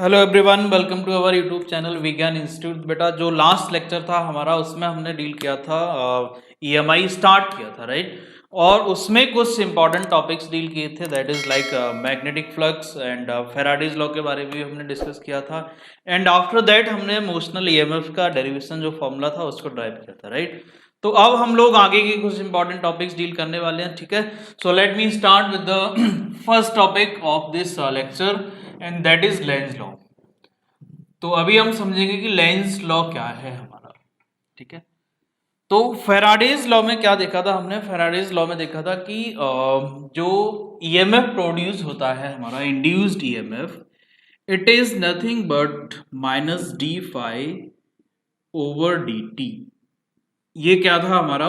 Hello everyone, welcome to our YouTube channel Vigyan Institute. बेटा, जो last lecture था हमारा उसमें हमने डील किया था ईएमआई स्टार्ट किया था, राइट। और उसमें कुछ इंपॉर्टेंट टॉपिक्स डील किए थे, that is like magnetic flux and Faraday's law के बारे में भी हमने डिस्कस किया था। एंड आफ्टर दैट हमने मोशनल ईएमएफ का डेरिवेशन जो फॉर्मूला था उसको ड्राइव किया था, राइट। तो अब हम लोग आगे के कुछ इंपॉर्टेंट टॉपिक्स डील करने वाले हैं, ठीक है। So let me start with the first topic of this lecture and that is Lenz law. तो अभी हम समझेंगे कि लेंज लॉ क्या है हमारा, ठीक है। तो फेराडेज लॉ में क्या देखा था हमने? फेराडेज लॉ में देखा था कि जो ईएमएफ प्रोड्यूस होता है हमारा induced EMF, it is nothing but minus d phi over d t. ये क्या था हमारा?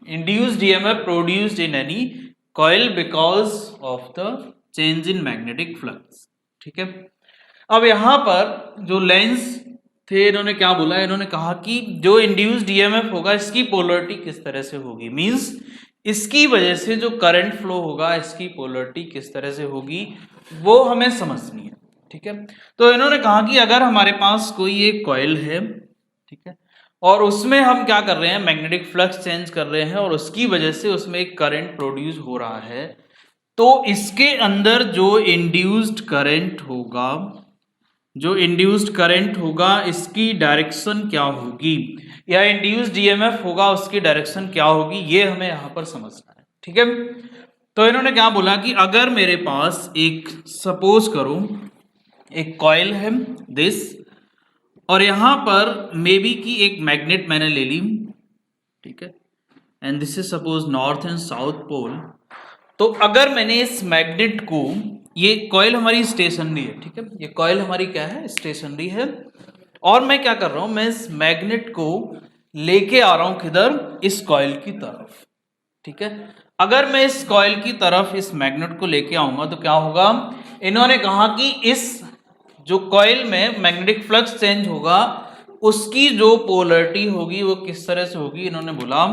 Induced EMF produced in any coil because of the change in magnetic flux, ठीक है। अब यहां पर जो लेंस थे, इन्होंने क्या बोला? इन्होंने कहा कि जो इंड्यूस्ड ईएमएफ होगा इसकी पोलरिटी किस तरह से होगी, मींस इसकी वजह से जो करंट फ्लो होगा इसकी पोलरिटी किस तरह से होगी वो हमें समझनी है, ठीक है। तो इन्होंने कहा कि अगर हमारे पास कोई एक कॉइल है, ठीक है, और उसमें हम क्या कर रहे हैं, मैग्नेटिक फ्लक्स चेंज कर रहे हैं और उसकी वजह से उसमें एक करंट प्रोड्यूस हो रहा है, तो इसके अंदर जो इंड्यूस्ड करंट होगा, जो इंड्यूस्ड करंट होगा इसकी डायरेक्शन क्या होगी, या इंड्यूस्ड ईएमएफ होगा उसकी डायरेक्शन क्या होगी, ये हमें यहां पर समझना है, ठीक है। तो इन्होंने क्या बोला कि अगर मेरे पास एक, सपोज करो एक कॉइल है दिस, और यहां पर मे बी की एक मैग्नेट मैंने ले ली, ठीक है, and this is suppose north and south pole. तो अगर मैंने इस मैग्नेट को, ये कॉइल हमारी स्टेशनरी है, ठीक है, ये कॉइल हमारी क्या है, स्टेशनरी है, और मैं क्या कर रहा हूं, मैं इस मैग्नेट को लेके आ रहा हूं किधर, इस कॉइल की तरफ, ठीक है। अगर मैं इस कॉइल की तरफ इस मैग्नेट को लेके आऊंगा तो क्या होगा? इन्होंने कहा कि इस जो कॉइल में मैग्नेटिक फ्लक्स चेंज होगा उसकी जो पोलरिटी होगी वो किस तरह से होगी। इन्होंने बोला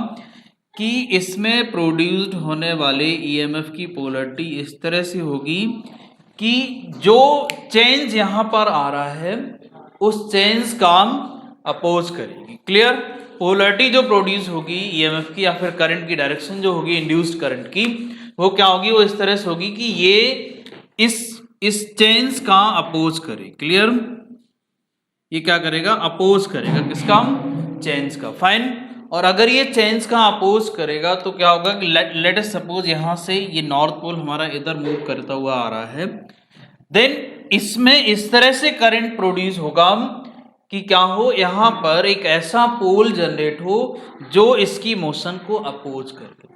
कि इसमें प्रोड्यूस्ड होने वाले ईएमएफ की पोलरिटी इस तरह से होगी कि जो चेंज यहां पर आ रहा है उस चेंज का अपोज करेगी। क्लियर? पोलरिटी जो प्रोड्यूस होगी ईएमएफ की या फिर करंट की डायरेक्शन जो होगी इंड्यूस्ड करंट की, वो क्या होगी, वो इस तरह से होगी कि ये इस चेंज का अपोज करे। क्लियर? ये क्या करेगा? अपोज करेगा किसका? चेंज का। फाइन। और अगर ये चेंज का अपोज करेगा तो क्या होगा कि लेट अस सपोज यहां से ये नॉर्थ पोल हमारा इधर मूव करता हुआ आ रहा है, देन इसमें इस तरह से करंट प्रोड्यूस होगा कि क्या हो, यहां पर एक ऐसा पोल जनरेट हो जो इसकी मोशन को अपोज करे।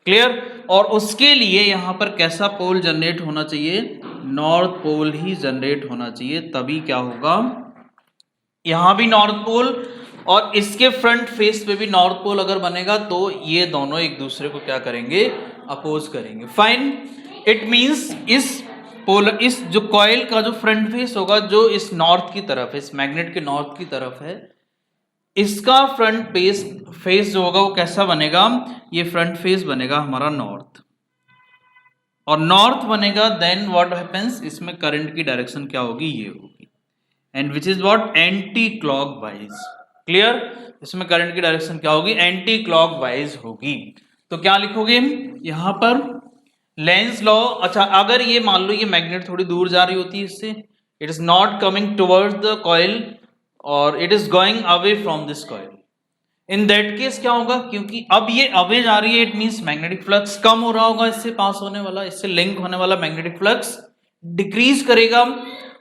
क्लियर? और उसके लिए यहां पर कैसा पोल जनरेट होना चाहिए? नॉर्थ पोल ही जनरेट होना चाहिए, तभी क्या होगा, यहां भी नॉर्थ पोल और इसके फ्रंट फेस पे भी नॉर्थ पोल अगर बनेगा तो ये दोनों एक दूसरे को क्या करेंगे? अपोज करेंगे। फाइन। इट मींस इस जो कॉइल का जो फ्रंट फेस होगा जो इस नॉर्थ की तरफ है, इस मैग्नेट के नॉर्थ की तरफ है, इसका फ्रंट फेस जो होगा वो कैसा बनेगा? ये फ्रंट फेस बनेगा हमारा नॉर्थ, और नॉर्थ बनेगा, देन व्हाट हैपेंस, इसमें करंट की डायरेक्शन क्या होगी? ये होगी, and which is what, anti clockwise. Clear? इसमें करंट की डायरेक्शन क्या होगी? एंटी क्लॉकवाइज होगी। तो क्या लिखोगे यहां पर? Lenz law. अच्छा, अगर ये मान लो ये मैग्नेट थोड़ी दूर जा रही होती है इससे, it is not coming towards the coil और it is going away from this coil, in that case क्या होगा, क्योंकि अब ये अवे जा रही है, इट मींस मैग्नेटिक फ्लक्स कम हो रहा होगा, इससे पास होने वाला, इससे लिंक होने वाला मैग्नेटिक फ्लक्स डिक्रीज करेगा।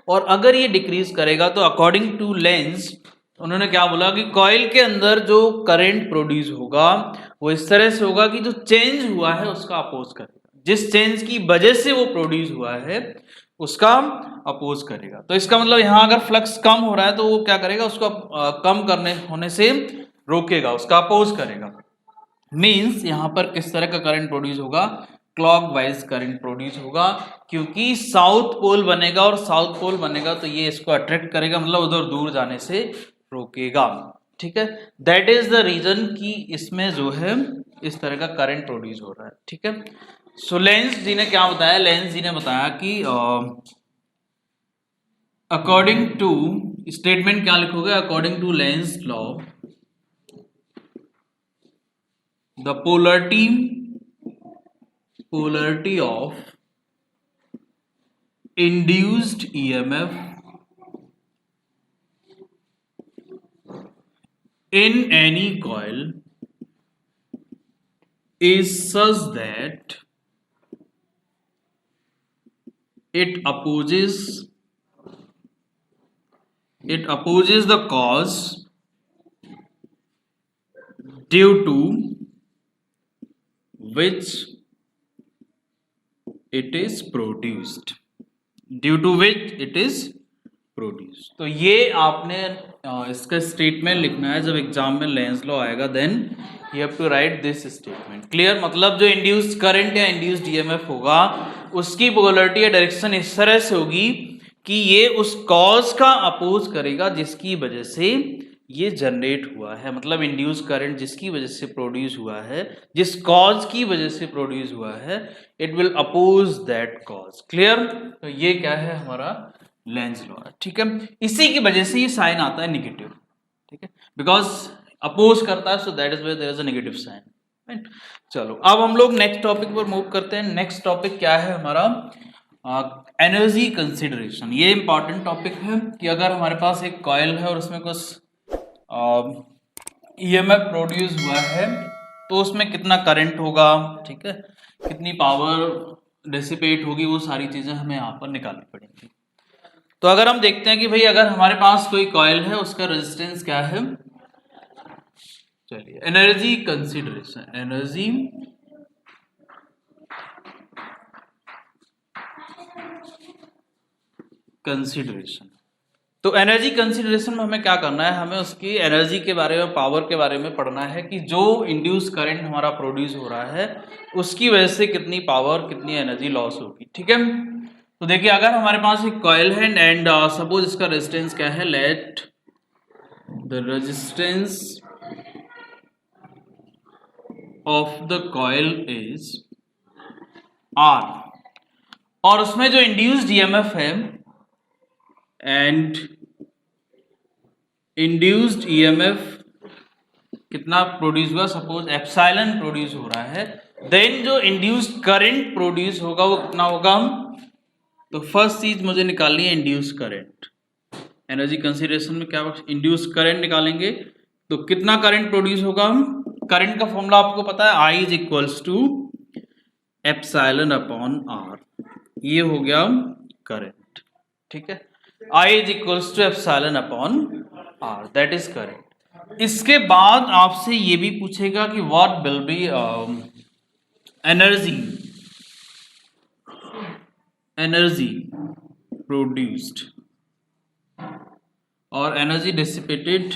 और अगर ये डिक्रीज करेगा तो अकॉर्डिंग टू लेंज, उन्होंने क्या बोला कि कॉइल के अंदर जो करंट प्रोड्यूस होगा वो इस तरह से होगा कि जो चेंज हुआ है उसका अपोज करेगा, जिस चेंज की वजह से वो प्रोड्यूस हुआ है उसका अपोज करेगा। तो इसका मतलब यहां अगर फ्लक्स कम हो रहा है तो वो क्या करेगा, उसको कम करने होने से रोकेगा, उसका अपोज करेगा। मींस यहां पर किस तरह का करंट प्रोड्यूस होगा? क्लॉकवाइज करंट प्रोड्यूस होगा, क्योंकि साउथ पोल बनेगा, और साउथ पोल बनेगा तो ये इसको अट्रैक्ट करेगा, मतलब उधर दूर जाने से रोकेगा। ठीक है, दैट इज द रीजन कि इसमें जो है इस तरह का करंट प्रोड्यूस हो रहा है। ठीक है, सो लेंज जी ने क्या बताया? लेंज जी ने बताया कि अकॉर्डिंग टू, स्टेटमेंट क्या लिखोगे, according to Lenz law the polarity of induced EMF in any coil is such that it opposes the cause due to which it is produced, तो ये आपने इसका स्टेटमेंट लिखना है जब एग्जाम में लेंस लॉ आएगा, then you have to write this statement. Clear? मतलब जो इंड्यूस्ड करंट या इंड्यूस्ड ईएमएफ होगा उसकी पोलैरिटी या डायरेक्शन इस तरह से होगी कि ये उस कॉज का अपोज करेगा जिसकी वजह से ये जनरेट हुआ है। मतलब इंड्यूस करंट जिसकी वजह से प्रोड्यूस हुआ है, जिस कॉज की वजह से प्रोड्यूस हुआ है, it will oppose that cause. Clear? तो ये क्या है हमारा लेंस लॉ है। ठीक है, इसी की वजह से ये साइन आता है नेगेटिव। ठीक है, बिकॉज अपोज करता है, so that is where there is a negative sign. Right, चलो अब हम लोग नेक्स्ट टॉपिक पर मूव करते हैं। नेक्स्ट टॉपिक क्या है हमारा, एनर्जी कंसिडरेशन। ये इंपॉर्टेंट टॉपिक है कि अगर हमारे पास एक कॉइल है और उसमें कुछ ईएमएफ प्रोड्यूस हुआ है तो उसमें कितना करंट होगा, ठीक है, कितनी पावर डिसिपेट होगी, वो सारी चीजें हमें यहाँ पर निकालनी पड़ेंगी। तो अगर हम देखते हैं कि भाई अगर हमारे पास कोई कॉइल है उसका रेजिस्टेंस क्या है, चलिए एनर्जी कंसिडरेशन, एनर्जी कंसिडरेशन। तो एनर्जी कंसिडरेशन में हमें क्या करना है, हमें उसकी एनर्जी के बारे में, पावर के बारे में पढ़ना है कि जो इंड्यूस करंट हमारा प्रोड्यूस हो रहा है उसकी वजह से कितनी पावर, कितनी एनर्जी लॉस होगी। ठीक है, तो देखिए अगर हमारे पास एक कॉइल है एंड सपोज इसका रेजिस्टेंस क्या है, let the resistance of the coil is R, और उसमें जो इंड्यूस्ड ईएमएफ है एंड इंड्यूस्ड ईएमएफ कितना प्रोड्यूस हुआ, सपोज एप्सिलॉन प्रोड्यूस हो रहा है, देन जो इंड्यूस्ड करंट प्रोड्यूस होगा वो कितना होगा। तो फर्स्ट चीज मुझे निकालनी है इंड्यूस्ड करंट। एनर्जी कंसिडरेशन में क्या इंड्यूस्ड करंट निकालेंगे तो कितना करंट प्रोड्यूस होगा। हम करंट का फॉर्मूला आपको पता है, I is equals to epsilon upon R, ये हो गया करंट। ठीक है, I is equals to epsilon upon R, that is current. इसके बाद आपसे ये भी पूछेगा कि what will be energy produced और energy dissipated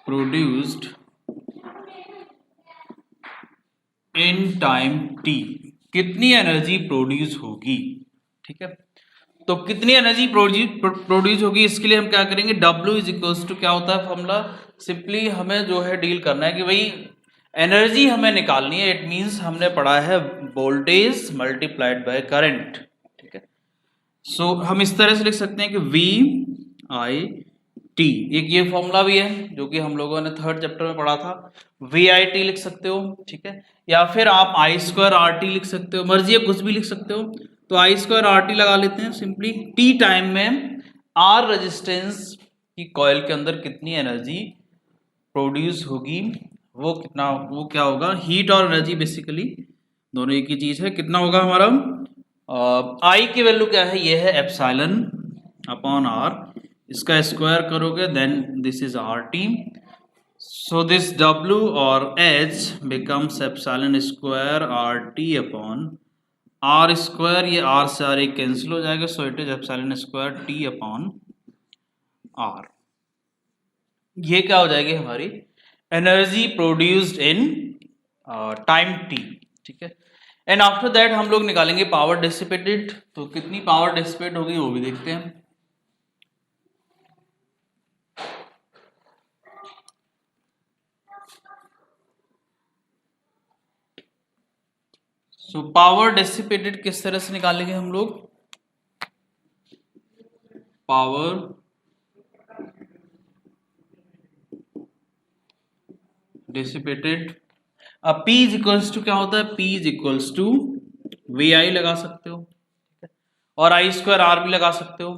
produced in time t, कितनी एनर्जी प्रोड्यूस होगी। ठीक है, तो कितनी एनर्जी प्रोड्यूस होगी, इसके लिए हम क्या करेंगे, W इज इक्वल्स टू क्या होता है फॉर्मूला, सिंपली हमें जो है डील करना है कि भाई एनर्जी हमें निकालनी है, इट मींस हमने पढ़ा है वोल्टेज मल्टीप्लाइड बाय करंट। ठीक है, सो हम इस तरह से लिख सकते हैं कि VIT, एक ये फॉर्मूला भी है जो कि हम लोगों ने थर्ड चैप्टर में पढ़ा था, VIT लिख सकते हो। ठीक है, या फिर आप I²RT लिख सकते हो, मर्जी है कुछ भी लिख सकते हो। तो I²RT लगा लेते हैं सिंपली। T टाइम में R रेजिस्टेंस की कॉइल के अंदर कितनी एनर्जी प्रोड्यूस होगी, वो कितना, वो क्या होगा, हीट और एनर्जी बेसिकली दोनों एक ही चीज है। कितना होगा हमारा, I की वैल्यू क्या है, ये है एप्सिलॉन अपॉन R, इसका स्क्वायर करोगे then this is RT, so this W or H becomes epsilon square RT upon R square, ये R से R एक कैंसिल हो जाएगा, so it is epsilon square T upon R। ये क्या हो जाएगी हमारी energy produced in time t। ठीक है, एंड आफ्टर दैट हम लोग निकालेंगे पावर डिसिपेटेड, तो कितनी पावर डिसिपेट होगी वो भी देखते हैं। सो पावर डिसिपेटेड किस तरह से निकालेंगे हम लोग, पावर डिसिपेटेड। अब P इज इक्वल्स टू क्या होता है, P is equals to VI लगा सकते हो और I स्क्वायर R भी लगा सकते हो।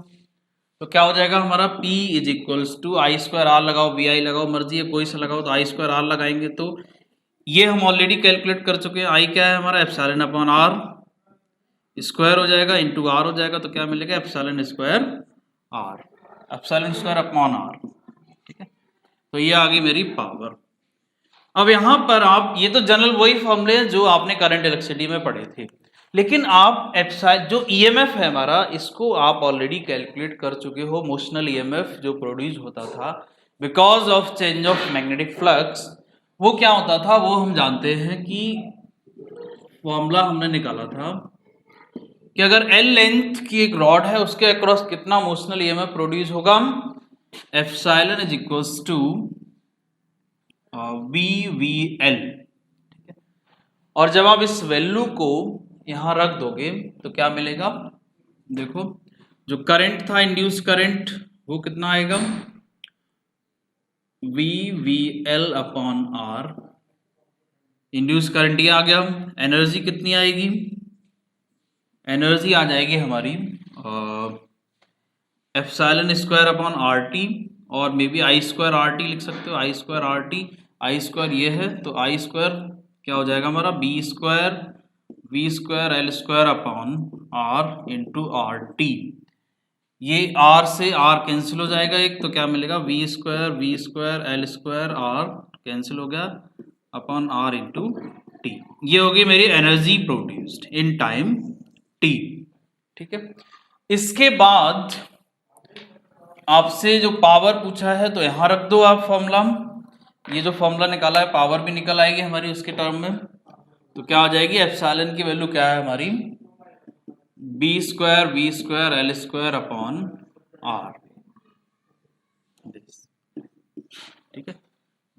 तो क्या हो जाएगा हमारा, P is equals to I square R लगाओ, VI लगाओ, मर्जी है कोई सा लगाओ, तो I स्क्वायर R लगाएंगे तो ये हम ऑलरेडी कैलकुलेट कर चुके हैं। I क्या है हमारा, एप्सिलॉन अपॉन R स्क्वायर हो जाएगा इंटू R हो जाएगा, तो क्या मिलेगा, epsilon square R, epsilon square upon R। ठीक है, तो ये आ गई मेरी पावर। अब यहाँ पर आप, ये तो जनरल वही फॉर्मूले हैं जो आपने करंट इलेक्ट्रिसिटी में पढ़े थे, लेकिन आप एप्सिलॉन जो ईएमएफ है हमारा, इसको आप ऑलरेडी कैलकुलेट कर चुके हो। मोशनल ईएमएफ जो प्रोड्यूस होता था because of change of magnetic flux, वो क्या होता था, वो हम जानते हैं कि फॉर्मूला हमने निकाला था कि अगर L लेंथ की एक रॉड है, उसके अक्रॉस कितना मोशनल ईएमएफ प्रोड्यूस होगा, epsilon is equals to VVL। ठीक है, और जब आप इस वैल्यू को यहां रख दोगे तो क्या मिलेगा, देखो जो करंट था, इंड्यूस करंट, वो कितना आएगा, VVL upon R। Induce current ये आ गया। एनर्जी कितनी आएगी, एनर्जी आ जाएगी हमारी एप्सिलॉन स्क्वायर अपॉन RT, और may be I square RT लिख सकते हो, I square RT, I square ये है, तो I स्क्वायर क्या हो जाएगा हमारा, B square V square L square upon R into RT। ये R से R कैंसिल हो जाएगा एक, तो क्या मिलेगा, V square L square R cancel हो गया अपॉन R इंटू T। ये होगी मेरी energy produced in time T। ठीक है, इसके बाद आपसे जो पावर पूछा है, तो यहां रख दो आप फॉर्मूला। ये जो फॉर्मूला निकाला है, पावर भी निकल आएगी हमारी उसके टर्म में। तो क्या आ जाएगी, एप्सिलॉन की वैल्यू क्या है हमारी, B square V square L square upon R। ठीक है,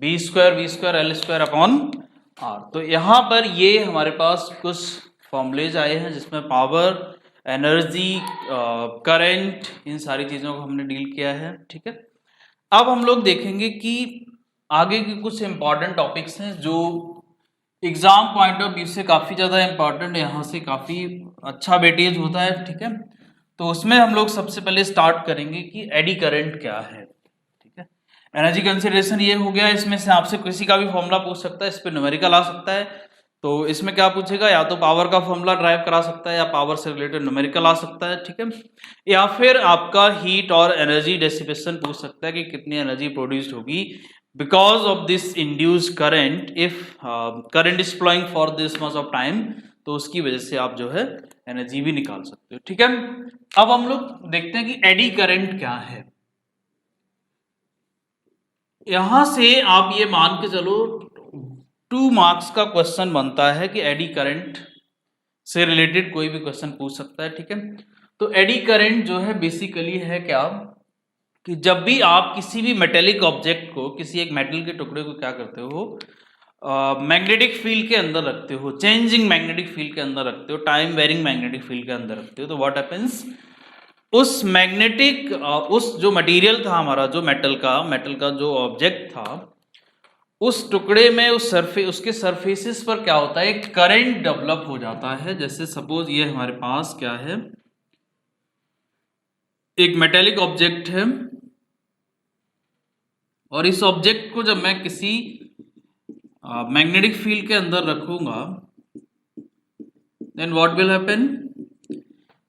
B square V square L square upon R। तो यहां पर ये हमारे पास कुछ फॉर्मूलेज आए हैं जिसमें पावर, एनर्जी, करंट, इन सारी चीज़ों को हमने डील किया है। ठीक है, अब हम लोग देखेंगे कि आगे के कुछ इंपॉर्टेंट टॉपिक्स हैं जो एग्जाम पॉइंट ऑफ व्यू से काफ़ी ज़्यादा इंपॉर्टेंट, यहाँ से काफ़ी अच्छा वेटेज होता है। ठीक है, तो उसमें हम लोग सबसे पहले स्टार्ट करेंगे कि एडी करंट क्या है। ठीक है, एनर्जी कंसिडरेशन ये हो गया। इसमें से आपसे किसी का भी फॉर्मूला पूछ सकता है, इस पर न्यूमेरिकल आ सकता है। तो इसमें क्या पूछेगा, या तो पावर का फॉर्मूला ड्राइव करा सकता है, या पावर से रिलेटेड न्यूमेरिकल आ सकता है। ठीक है, या फिर आपका हीट और एनर्जी डेसिपेशन पूछ सकता है कि कितनी एनर्जी प्रोड्यूस्ड होगी because of this induced current, if current is flowing for this much of time, तो उसकी वजह से आप जो है एनर्जी भी निकाल सकते हो। ठीक है, अब हम लोग देखते हैं कि एडी करंट क्या है। यहां से आप ये मान के चलो 2 मार्क्स का क्वेश्चन बनता है कि एडी करंट से रिलेटेड कोई भी क्वेश्चन पूछ सकता है। ठीक है, तो एडी करंट जो है बेसिकली है क्या, कि जब भी आप किसी भी मेटेलिक ऑब्जेक्ट को, किसी एक मेटल के टुकड़े को क्या करते हो, मैग्नेटिक फील्ड के अंदर रखते हो, चेंजिंग मैग्नेटिक फील्ड के अंदर रखते हो, टाइम वेरिंग मैग्नेटिक फील्ड के अंदर रखते हो, तो व्हाट हैपेंस, उस मैग्नेटिक उस जो मटेरियल था हमारा, जो मेटल का जो ऑब्जेक्ट था, उस टुकड़े में उसके सरफेसेस पर क्या होता है, एक करंट डेवलप हो जाता है। जैसे सपोज ये हमारे पास क्या है, एक मेटेलिक ऑब्जेक्ट है, और इस ऑब्जेक्ट को जब मैं किसी मैग्नेटिक फील्ड के अंदर रखूंगा, देन व्हाट विल हैपन,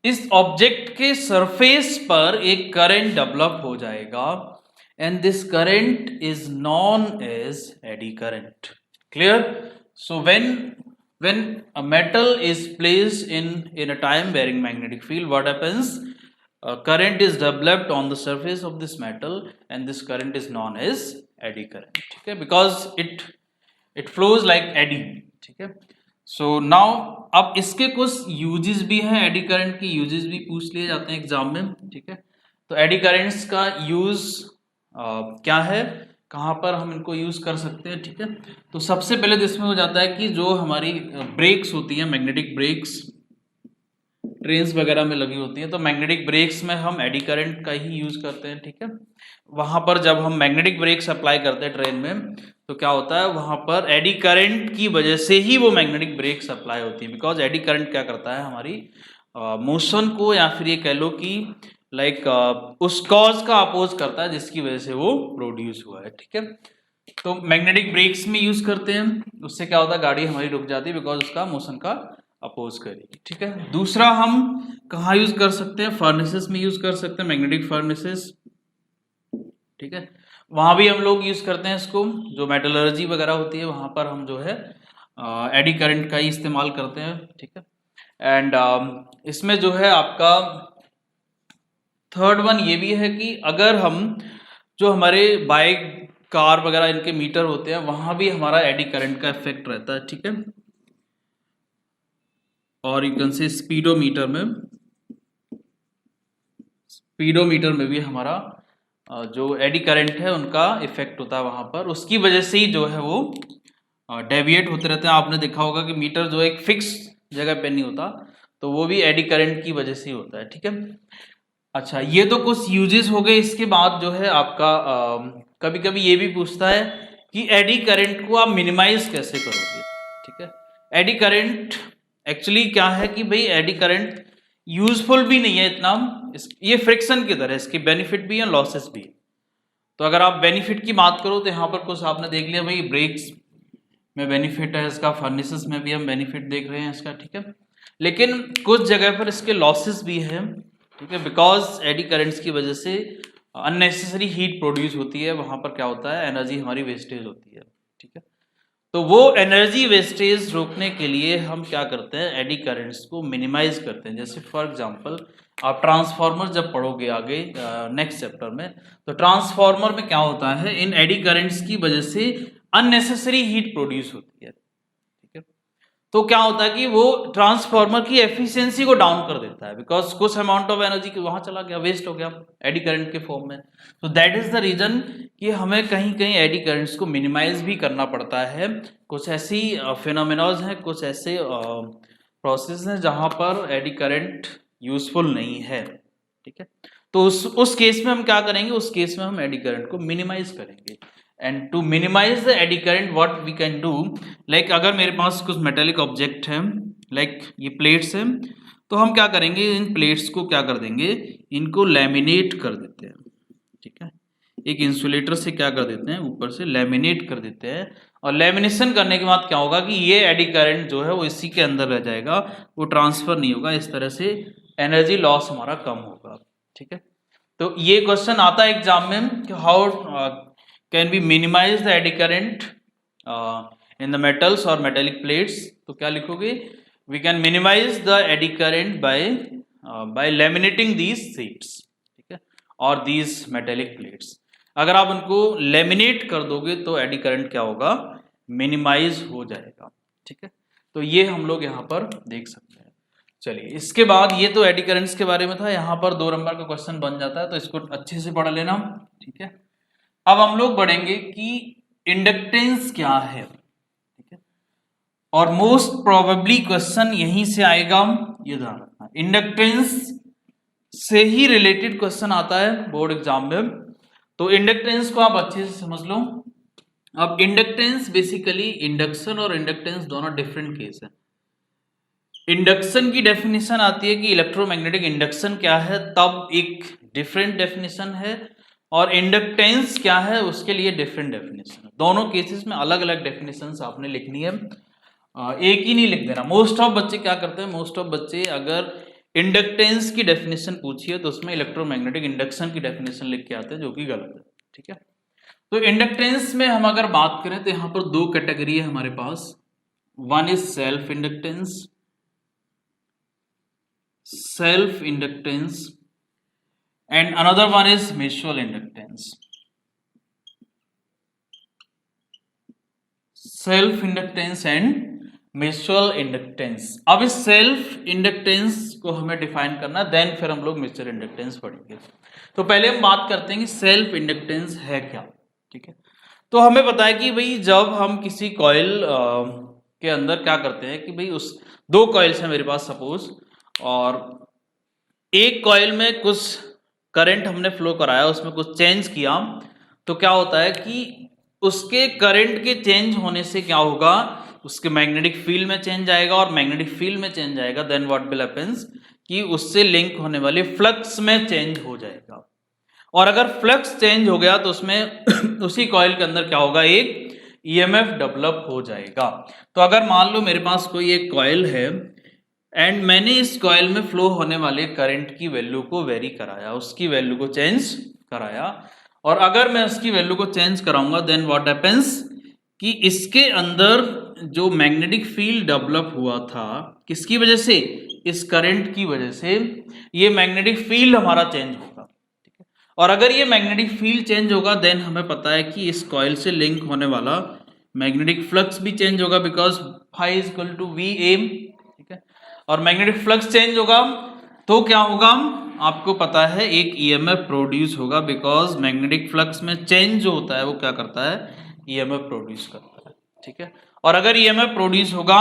इस ऑब्जेक्ट के सरफेस पर एक करंट डेवलप हो जाएगा, and this current is known as eddy current. Clear? So when a metal is placed in a time varying magnetic field, what happens, current is developed on the surface of this metal, and this current is known as eddy current. Okay, because it flows like eddy. ठीक है, so now अब इसके कुछ uses भी हैं, eddy current की uses भी पूछ लिए जाते हैं एग्जाम में। ठीक है, तो एडी करंट्स का यूज क्या है, कहाँ पर हम इनको यूज कर सकते हैं। ठीक है, तो सबसे पहले तो इसमें हो जाता है कि जो हमारी ब्रेक्स होती हैं, मैग्नेटिक ब्रेक्स, ट्रेन्स वगैरह में लगी होती हैं, तो मैग्नेटिक ब्रेक्स में हम एडी करंट का ही यूज करते हैं, ठीक है। वहां पर जब हम मैग्नेटिक ब्रेक्स अप्लाई करते हैं ट्रेन में, तो क्या होता है, वहां पर एडी करंट की वजह से ही वो मैग्नेटिक ब्रेक्स अप्लाई होती है, बिकॉज एडी करंट क्या करता है, हमारी मोशन को, या फिर ये कह लो कि लाइक उस कॉज का अपोज करता है जिसकी वजह से वो प्रोड्यूस हुआ है, ठीक है। तो मैग्नेटिक ब्रेक्स में यूज करते हैं, उससे क्या होता है, गाड़ी हमारी रुक जाती है बिकॉज उसका मोशन का अपोज करेगी, ठीक है। दूसरा हम कहाँ यूज कर सकते हैं, फर्नेसेस में यूज कर सकते हैं, मैग्नेटिक फर्नेसेस, ठीक है। वहां भी हम लोग यूज करते हैं इसको, जो मेटलर्जी वगैरह होती है वहां पर हम जो है एडी करंट का ही इस्तेमाल करते हैं, ठीक है। एंड इसमें जो है आपका थर्ड वन ये भी है कि अगर हम जो हमारे बाइक, कार वगैरह इनके मीटर होते हैं, वहां भी हमारा एडी करंट का इफेक्ट रहता है, ठीक है। और यू कैन से स्पीडोमीटर में भी हमारा जो एडी करंट है उनका इफेक्ट होता है वहां पर, उसकी वजह से ही जो है वो डेविएट होते रहते हैं। आपने देखा होगा कि मीटर जो एक फिक्स जगह पे नहीं होता, तो वो भी एडी करंट की वजह से ही होता है, ठीक है। अच्छा, ये तो कुछ यूजेस हो गए। इसके बाद जो है आपका कभी कभी ये भी पूछता है कि एडी करंट को आप मिनिमाइज कैसे करोगे, ठीक है। एडी करंट एक्चुअली क्या है कि भाई एडी करंट यूजफुल भी नहीं है इतना, ये फ्रिक्शन की तरह, इसके बेनिफिट भी है, लॉसेस भी है। तो अगर आप बेनिफिट की बात करो तो यहाँ पर कुछ आपने देख लिया, भाई ब्रेक्स में बेनिफिट है इसका, फर्नेसेस में भी हम बेनिफिट देख रहे हैं इसका, ठीक है। लेकिन कुछ जगह पर इसके लॉसेस भी हैं, ठीक है, बिकॉज एडी करंट्स की वजह से अननेसेसरी हीट प्रोड्यूस होती है, वहां पर क्या होता है, एनर्जी हमारी वेस्टेज होती है, ठीक है। तो वो एनर्जी वेस्टेज रोकने के लिए हम क्या करते हैं, एडी करंट्स को मिनिमाइज करते हैं। जैसे फॉर एग्जांपल आप ट्रांसफार्मर जब पढ़ोगे आगे नेक्स्ट चैप्टर में, तो ट्रांसफार्मर में क्या होता है, इन एडी करंट्स की वजह से अननेसेसरी हीट प्रोड्यूस होती है, ठीक है। तो क्या होता है कि वो ट्रांसफार्मर की एफिशिएंसी को डाउन कर देता है, बिकॉज कुछ अमाउंट ऑफ एनर्जी वहां चला गया, वेस्ट हो गया एडी करंट के फॉर्म में। तो दैट इज द रीजन कि हमें कहीं कहीं एडी करंट्स को मिनिमाइज भी करना पड़ता है। कुछ ऐसी फिनोमेनॉज हैं, कुछ ऐसे प्रोसेस हैं जहां पर एडी करंट यूजफुल नहीं है, ठीक है। तो उस केस में हम क्या करेंगे, उस केस में हम एडी करंट को मिनिमाइज करेंगे। And to minimise the eddy current what we can do, like अगर मेरे पास कुछ मेटेलिक ऑब्जेक्ट है, लाइक ये प्लेट्स हैं, तो हम क्या करेंगे, इन प्लेट्स को क्या कर देंगे, इनको लैमिनेट कर देते हैं, ठीक है। एक इंसुलेटर से क्या कर देते हैं, ऊपर से लैमिनेट कर देते हैं, और लैमिनेशन करने के बाद क्या होगा कि ये एडी करंट जो है वो इसी के अंदर रह जाएगा, वो ट्रांसफर नहीं होगा। इस तरह से एनर्जी लॉस हमारा कम होगा, ठीक है। तो ये क्वेश्चन आता है एग्जाम में कि how can be minimise the eddy current in the metals और मेटेलिक प्लेट्स। तो क्या लिखोगे, we can minimise the eddy current by laminating these sheets, ठीक है, और दीज मेटेलिक प्लेट्स। अगर आप उनको लेमिनेट कर दोगे तो एडी करंट क्या होगा, मिनिमाइज हो जाएगा, ठीक है। तो ये हम लोग यहाँ पर देख सकते हैं। चलिए, इसके बाद ये तो एडी करंट्स के बारे में था। यहाँ पर 2 नंबर का क्वेश्चन बन जाता है, तो इसको अच्छे से पढ़ लेना, ठीक है। अब हम लोग बढ़ेंगे कि इंडक्टेंस क्या है, ठीक है, और मोस्ट प्रोबेबली क्वेश्चन यहीं से आएगा, ये ध्यान रखना। इंडक्टेंस से ही रिलेटेड क्वेश्चन आता है बोर्ड एग्जाम में, तो इंडक्टेंस को आप अच्छे से समझ लो। अब इंडक्टेंस बेसिकली, इंडक्शन और इंडक्टेंस दोनों डिफरेंट केस है। इंडक्शन की डेफिनेशन आती है कि इलेक्ट्रोमैग्नेटिक इंडक्शन क्या है, तब एक डिफरेंट डेफिनेशन है, और इंडक्टेंस क्या है उसके लिए डिफरेंट डेफिनेशन है। दोनों केसेस में अलग अलग डेफिनेशंस आपने लिखनी है, एक ही नहीं लिख देना। मोस्ट ऑफ बच्चे क्या करते हैं, मोस्ट ऑफ बच्चे अगर इंडक्टेंस की डेफिनेशन पूछिए तो उसमें इलेक्ट्रोमैग्नेटिक इंडक्शन की डेफिनेशन लिख के आते हैं, जो कि गलत है, ठीक है। तो इंडक्टेंस में हम अगर बात करें तो यहाँ पर 2 कैटेगरी है हमारे पास। One is self inductance, and another one is mutual inductance. Self inductance and mutual inductance. अब इस सेल्फ इंडक्टेंस को हमें डिफाइन करना, देन फिर हम लोग म्यूचुअल इंडक्टेंस पढ़ेंगे। तो पहले हम बात करते हैं कि सेल्फ इंडक्टेंस है क्या, ठीक है। तो हमें पता है कि भाई जब हम किसी कॉइल के अंदर क्या करते हैं कि भाई उस 2 कॉइल्स हैं मेरे पास सपोज, और एक कॉइल में कुछ करंट हमने फ्लो कराया, उसमें कुछ चेंज किया, तो क्या होता है कि उसके करंट के चेंज होने से क्या होगा, उसके मैग्नेटिक फील्ड में चेंज आएगा, और मैग्नेटिक फील्ड में चेंज आएगा देन व्हाट विल हैपेंस कि उससे लिंक होने वाले फ्लक्स में चेंज हो जाएगा। और अगर फ्लक्स चेंज हो गया तो उसमें उसी कॉइल के अंदर क्या होगा, एक ईएमएफ डेवलप हो जाएगा। तो अगर मान लो मेरे पास कोई एक कॉइल है एंड मैंने इस कॉइल में फ्लो होने वाले करंट की वैल्यू को वेरी कराया, उसकी वैल्यू को चेंज कराया, और अगर मैं उसकी वैल्यू को चेंज कराऊंगा देन व्हाट हैपेंस कि इसके अंदर जो मैग्नेटिक फील्ड डेवलप हुआ था, किसकी वजह से, इस करंट की वजह से, ये मैग्नेटिक फील्ड हमारा चेंज होगा। और अगर ये मैग्नेटिक फील्ड चेंज होगा देन हमें पता है कि इस कॉइल से लिंक होने वाला मैग्नेटिक फ्लक्स भी चेंज होगा, because phi is equal to V M, ठीक है। और मैग्नेटिक फ्लक्स चेंज होगा तो क्या होगा, आपको पता है एक ईएमएफ प्रोड्यूस होगा, बिकॉज मैग्नेटिक फ्लक्स में चेंज जो होता है वो क्या करता है, ईएमएफ प्रोड्यूस करता है, ठीक है। और अगर ईएमएफ प्रोड्यूस होगा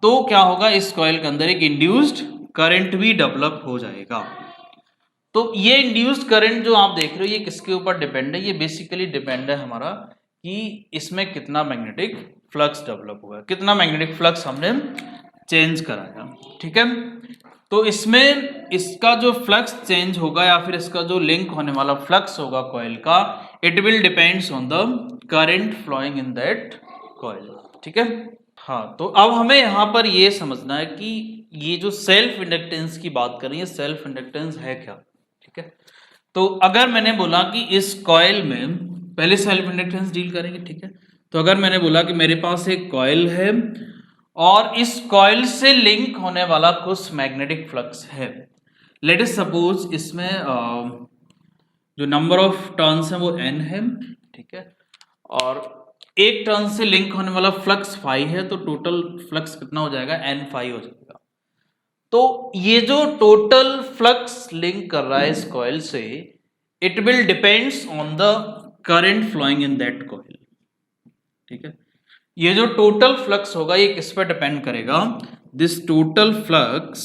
तो क्या होगा, इस कॉइल के अंदर एक इंड्यूस्ड करंट भी डेवलप हो जाएगा। तो ये इंड्यूस्ड करंट जो आप देख रहे हो ये किसके ऊपर डिपेंड है, ये बेसिकली डिपेंड है हमारा कि इसमें कितना मैग्नेटिक फ्लक्स डेवलप हुआ है, कितना मैग्नेटिक फ्लक्स हमने चेंज कराया, ठीक है। तो इसमें इसका जो फ्लक्स चेंज होगा या फिर इसका जो लिंक होने वाला फ्लक्स होगा कॉइल का, it will depends on the current flowing in that coil, ठीक है। हाँ, तो अब हमें यहाँ पर ये समझना है कि ये जो सेल्फ इंडक्टेंस की बात कर रही है, सेल्फ इंडक्टेंस है क्या, ठीक है। तो अगर मैंने बोला कि इस कॉइल में, पहले सेल्फ इंडक्टेंस डील करेंगे, ठीक है। तो अगर मैंने बोला कि मेरे पास एक कॉइल है और इस कॉइल से लिंक होने वाला कुछ मैग्नेटिक फ्लक्स है, लेट अस सपोज इसमें जो नंबर ऑफ टर्न्स है वो n है, ठीक है, और एक टर्न से लिंक होने वाला फ्लक्स फाई है, तो टोटल फ्लक्स कितना हो जाएगा, n फाई हो जाएगा। तो ये जो टोटल फ्लक्स लिंक कर रहा है इस कॉइल से, it will depends on the current flowing in that coil, ठीक है। ये जो टोटल फ्लक्स होगा ये किस पर डिपेंड करेगा, this total flux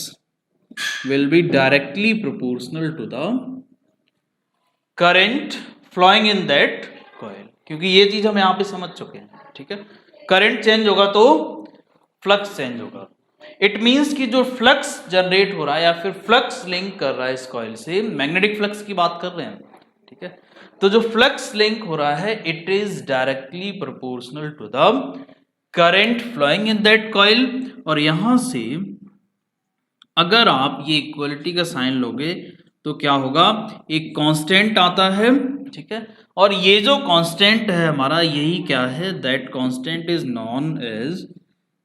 will be directly proportional to the current flowing in that coil, क्योंकि ये चीज हम यहां पे समझ चुके हैं, ठीक है। करंट चेंज होगा तो फ्लक्स चेंज होगा। इट मींस कि जो फ्लक्स जनरेट हो रहा है या फिर फ्लक्स लिंक कर रहा है इस कॉइल से, मैग्नेटिक फ्लक्स की बात कर रहे हैं, ठीक है। तो जो फ्लक्स लिंक हो रहा है it is directly proportional to the current flowing in that coil. और यहां से अगर आप ये इक्वलिटी का साइन लोगे तो क्या होगा, एक कांस्टेंट आता है, ठीक है। और ये जो कांस्टेंट है हमारा, यही क्या है, that constant is known as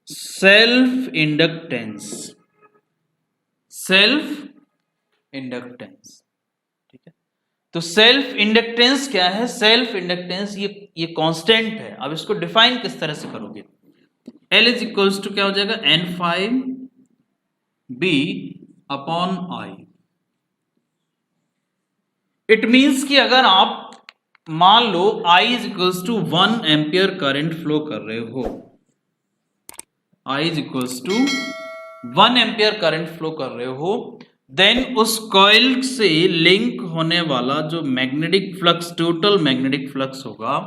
self inductance, self inductance, ठीक है। तो सेल्फ इंडक्टेंस क्या है, सेल्फ इंडक्टेंस ये कांस्टेंट है। अब इसको डिफाइन किस तरह से करोगे, L इज इक्वल्स टू क्या हो जाएगा, n phi b upon I। It means कि अगर आप मान लो I is equals to 1 ampere current flow कर रहे हो, I is equals to 1 ampere current flow कर रहे हो, देन उस कॉइल से लिंक होने वाला जो magnetic flux, total magnetic flux होगा,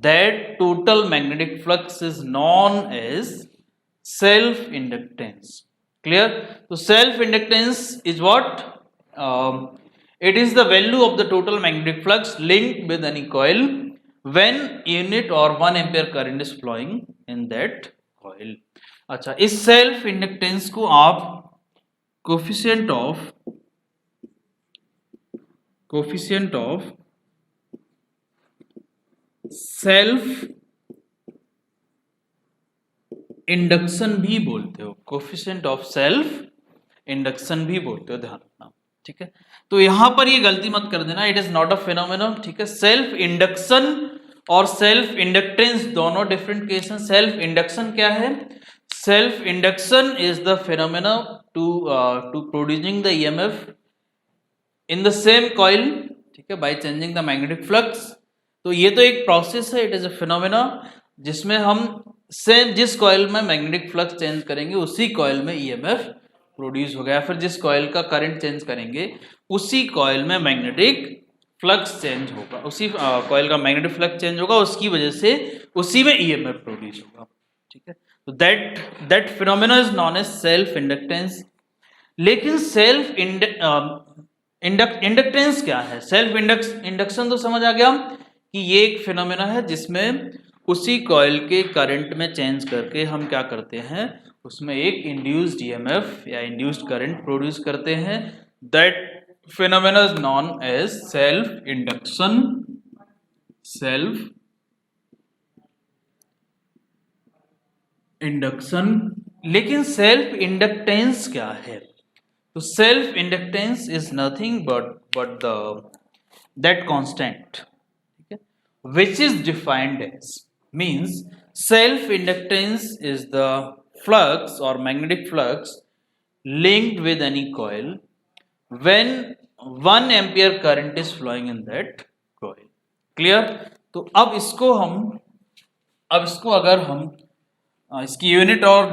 that total magnetic flux is known as self inductance. Clear. तो self inductance is what, it is the value of the total magnetic flux linked with any coil when unit or 1 ampere current is flowing in that coil। अच्छा, इस self inductance को आप coefficient of self induction भी बोलते हो, coefficient of self induction भी बोलते हो, ध्यान रखना, ठीक है। तो यहां पर ये गलती मत कर देना, it is not a phenomenon, ठीक है। सेल्फ इंडक्शन और सेल्फ इंडक्टेंस दोनों डिफरेंट केस हैं। सेल्फ इंडक्शन क्या है, self induction is the phenomena to producing the EMF in the same coil, ठीक है, by changing the magnetic flux. तो ये तो एक प्रोसेस है, इट इज अ फिनोमेना जिसमें हम सेम जिस कॉइल में मैग्नेटिक फ्लक्स चेंज करेंगे उसी कॉइल में ईएमएफ प्रोड्यूस होगा या फिर जिस कॉइल का करंट चेंज करेंगे उसी कॉइल में मैग्नेटिक फ्लक्स चेंज होगा, उसी कॉइल का मैग्नेटिक फ्लक्स चेंज होगा, उसकी वजह से उसी में ईएमएफ प्रोड्यूस होगा। ठीक है, तो that phenomena is known as self inductance. लेकिन सेल्फ इंडक्टेंस क्या है? सेल्फ इंडक्शन तो समझ आ गया कि ये एक फिनोमेना है जिसमें उसी कॉइल के करंट में चेंज करके हम क्या करते हैं, उसमें एक इंड्यूस्ड ईएमएफ या इंड्यूस्ड करंट प्रोड्यूस करते हैं। That phenomena is known as self induction. Self induction. लेकिन सेल्फ इंडक्टेंस क्या है? तो self inductance is nothing but that constant, ठीक है, which is defined as, means self inductance is the flux or magnetic flux linked with any coil when 1 ampere current is flowing in that coil. Clear? तो अब इसको अगर हम इसकी unit और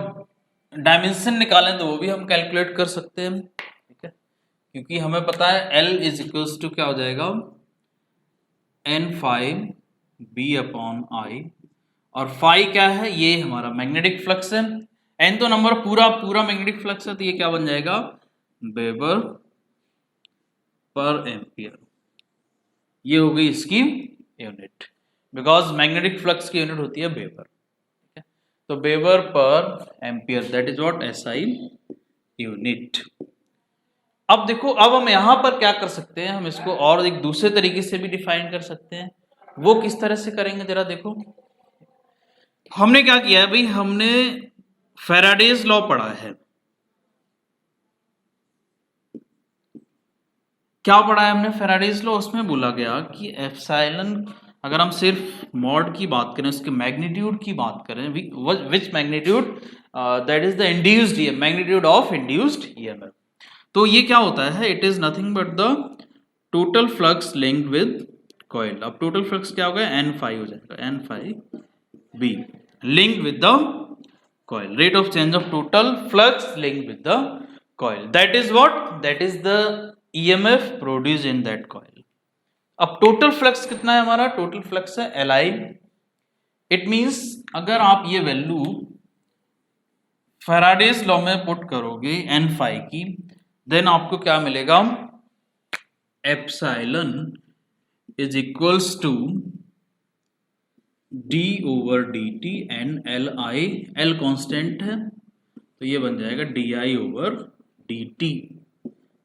dimension निकालें तो वो भी हम कैलकुलेट कर सकते हैं। ठीक है, क्योंकि हमें पता है L इज इक्वल्स टू क्या हो जाएगा, N phi B upon I, और फाई क्या है, ये हमारा मैग्नेटिक फ्लक्स है। N तो नंबर पूरा मैग्नेटिक फ्लक्स है, तो ये क्या बन जाएगा, वेबर पर एम्पियर। ये हो गई इसकी यूनिट, बिकॉज मैग्नेटिक फ्लक्स की यूनिट होती है वेबर। ठीक है, तो वेबर पर ampere, that is what SI unit. अब देखो, अब हम यहां पर क्या कर सकते हैं, हम इसको और एक दूसरे तरीके से भी डिफाइन कर सकते हैं। वो किस तरह से करेंगे जरा देखो। हमने क्या किया है भाई, हमने फैराडेज लॉ पढ़ा है। क्या पढ़ा है हमने फैराडेज लॉ? उसमें बोला गया कि एप्सिलॉन, अगर हम सिर्फ मॉड की बात करें, उसके मैग्नीट्यूड की बात करें, which magnitude, that is the induced magnitude of induced EMF. तो ये क्या होता है, it is nothing but the total flux linked with coil. अब टोटल फ्लक्स क्या हो गया, N फाई हो जाएगा, N phi B linked with the coil, rate of change of total flux linked with the coil, that is what, that is the EMF produced in that coil. अब total flux कितना है हमारा, total flux है Li। It means अगर आप ये value Faraday's law में put करोगे N फाई की, देन आपको क्या मिलेगा, epsilon is equals to d over dt and Li, L constant है तो ये बन जाएगा di over dt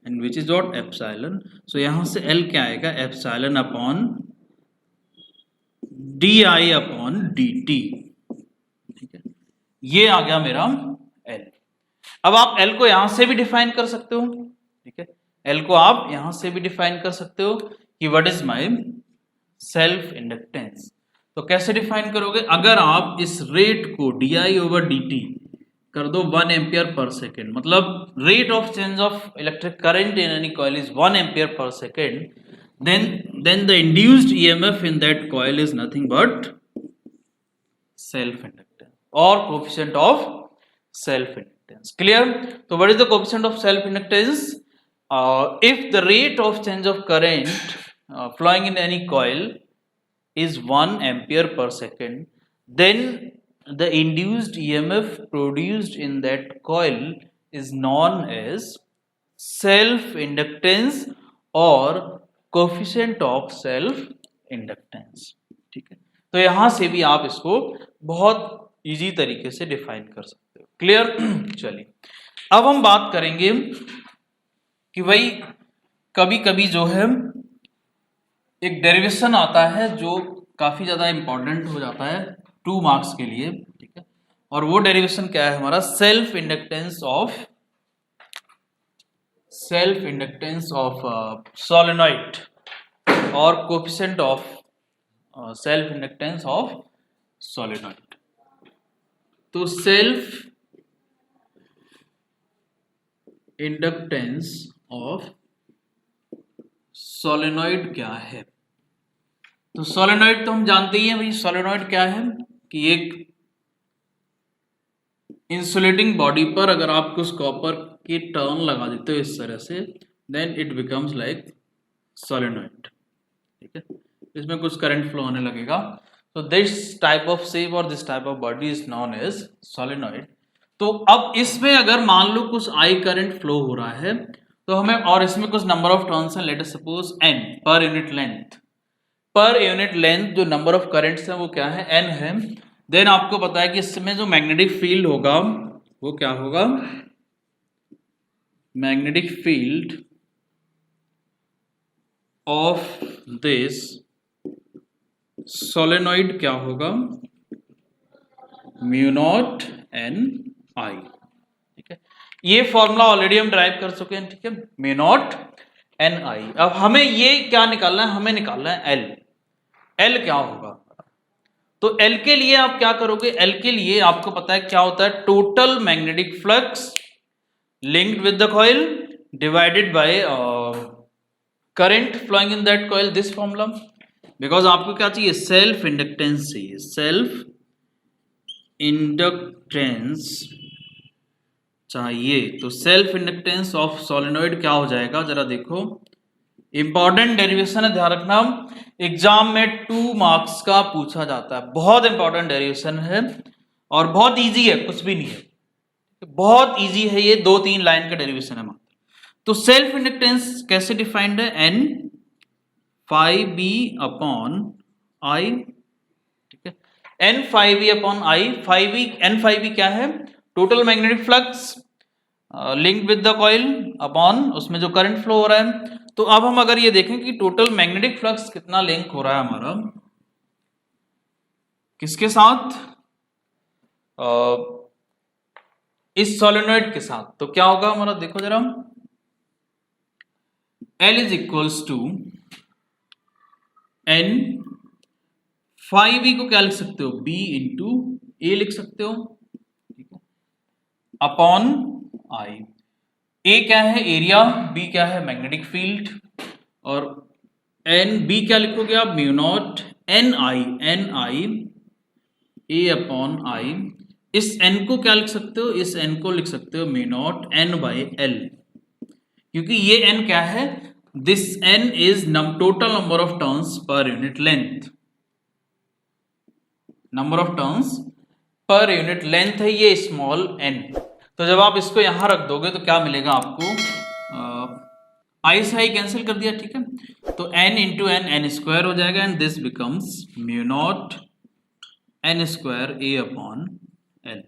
and which is what epsilon. So यहां से L क्या आएगा, epsilon upon di upon dt। ठीक है, ये आ गया मेरा L। अब आप L को यहां से भी डिफाइन कर सकते हो। ठीक है, L को आप यहां से भी डिफाइन कर सकते हो कि what is my self inductance. तो कैसे डिफाइन करोगे, अगर आप इस रेट को di ओवर dt कर दो 1 एम्पियर पर सेकेंड, मतलब rate of change of electric current in any coil is 1 ampere per second, then the induced EMF in that coil is nothing but self inductance or coefficient of self inductance. Clear? So what is the coefficient of self inductance? If the rate of change of current flowing in any coil is 1 ampere per second, then the induced EMF produced in that coil is known as self inductance or coefficient of self inductance. ठीक है, तो यहां से भी आप इसको बहुत easy तरीके से डिफाइन कर सकते हो। क्लियर? चलिए अब हम बात करेंगे कि भाई कभी कभी जो है एक डेरिवेशन आता है जो काफी ज्यादा इंपॉर्टेंट हो जाता है 2 मार्क्स के लिए। ठीक है, और वो डेरिवेशन क्या है हमारा, सेल्फ इंडक्टेंस ऑफ सोलेनॉइड और coefficient of self inductance of solenoid. तो सेल्फ इंडक्टेंस ऑफ सोलेनॉइड क्या है, तो सोलेनॉइड तो हम जानते ही हैं भाई, सोलेनॉइड क्या है कि एक इंसुलेटिंग बॉडी पर अगर आप कुछ कॉपर कि टर्न लगा देते हो इस तरह से, then it becomes like solenoid, ठीक है। इसमें कुछ करंट फ्लो होने लगेगा। तो दिस टाइप ऑफ शेप और this type of body is known as solenoid. तो अब इसमें अगर मान लो कुछ आई करंट फ्लो हो रहा है तो हमें, और इसमें कुछ नंबर ऑफ टर्न्स हैं, let us suppose n per unit length, per unit length जो नंबर ऑफ करंट्स हैं वो क्या है, n है। देन आपको पता है कि इसमें जो मैग्नेटिक फील्ड होगा वो क्या होगा, magnetic field of this solenoid क्या होगा, म्यू नॉट एन आई, ठीक है। ये फॉर्मूला ऑलरेडी हम ड्राइव कर चुके हैं, ठीक है, म्यू नॉट एन आई। अब हमें ये क्या निकालना है, हमें निकालना है एल। एल क्या होगा, तो एल के लिए आप क्या करोगे, एल के लिए आपको पता है क्या होता है, total magnetic flux linked with the coil divided by current flowing in that coil, this formula. Because आपको क्या चाहिए, सेल्फ इंडक्टेंस चाहिए, सेल्फ इंडक्टेंस चाहिए। तो सेल्फ इंडक्टेंस ऑफ सोलेनॉइड क्या हो जाएगा, जरा देखो, इंपॉर्टेंट डेरिवेशन है, ध्यान रखना, एग्जाम में 2 मार्क्स का पूछा जाता है, बहुत इंपॉर्टेंट डेरिवेशन है और बहुत इजी है, कुछ भी नहीं है, बहुत इजी है ये, 2-3 लाइन का डेरिवेशन है मात्र। तो सेल्फ इंडक्टेंस कैसे डिफाइंड है, n phi b upon i, ठीक है, n phi b upon i, n phi b क्या है, total magnetic flux linked with the coil upon उसमें जो करंट फ्लो हो रहा है। तो अब हम अगर ये देखें कि टोटल मैग्नेटिक फ्लक्स कितना लिंक हो रहा है हमारा किसके साथ, इस सोलेनॉइड के साथ, तो क्या होगा हमारा, देखो जरा, L is equals to n phi b को क्या लिख सकते हो, b इंटू ए लिख सकते हो, ठीक है, अपॉन I। A क्या है, एरिया, B क्या है, मैग्नेटिक फील्ड, और n B क्या लिखोगे आप, mu naught n I A upon I। इस n को क्या लिख सकते हो, इस n को लिख सकते हो mu naught n by L, क्योंकि ये n क्या है, this n is total number of turns per unit length, number of turns per unit length है ये स्मॉल n। तो जब आप इसको यहां रख दोगे तो क्या मिलेगा आपको, आई से आई कैंसिल कर दिया, ठीक है, तो n into n n square हो जाएगा, and this becomes mu naught n square a upon l,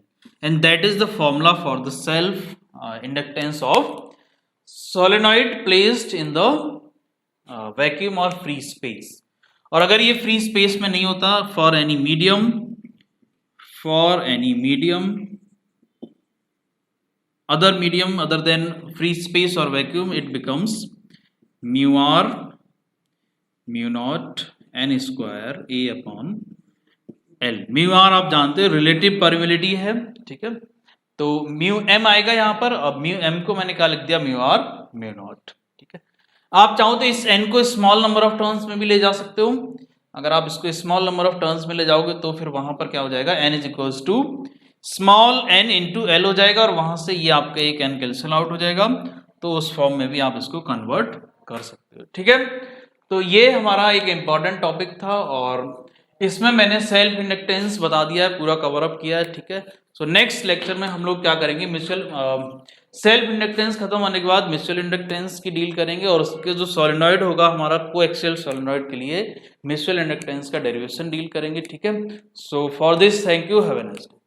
and that is the formula for the self inductance of solenoid placed in the vacuum और free space. और अगर ये free space में नहीं होता, for any medium other medium other than free space or vacuum, it becomes mu r mu naught n square a upon l। mu r आप जानते हो रिलेटिव परमिबिलिटी है, ठीक है, तो mu m आएगा यहाँ पर, अब mu m को मैंने क्या लिख दिया, mu r mu naught, ठीक है। आप चाहो तो इस n को स्मॉल नंबर ऑफ टर्न्स में भी ले जा सकते हो, अगर आप इसको स्मॉल नंबर ऑफ टर्न्स में ले जाओगे तो फिर वहां पर क्या हो जाएगा, n is equals to small n into L हो जाएगा, और वहां से ये आपका एक n कैंसिल आउट हो जाएगा, तो उस फॉर्म में भी आप इसको कन्वर्ट कर सकते हो, ठीक है। तो ये हमारा एक इंपॉर्टेंट टॉपिक था और इसमें मैंने सेल्फ इंडक्टेंस बता दिया है, पूरा कवर अप किया है, ठीक है। सो नेक्स्ट लेक्चर में हम लोग क्या करेंगे, म्यूचुअल सेल्फ इंडक्टेंस खत्म होने के बाद म्यूचुअल इंडक्टेंस की डील करेंगे, और उसके जो सोलेनॉइड होगा हमारा कोएक्सियल सोलेनॉइड के लिए म्यूचुअल इंडक्टेंस का डेरिवेशन डील करेंगे, ठीक है। So for this thank you, have a nice day.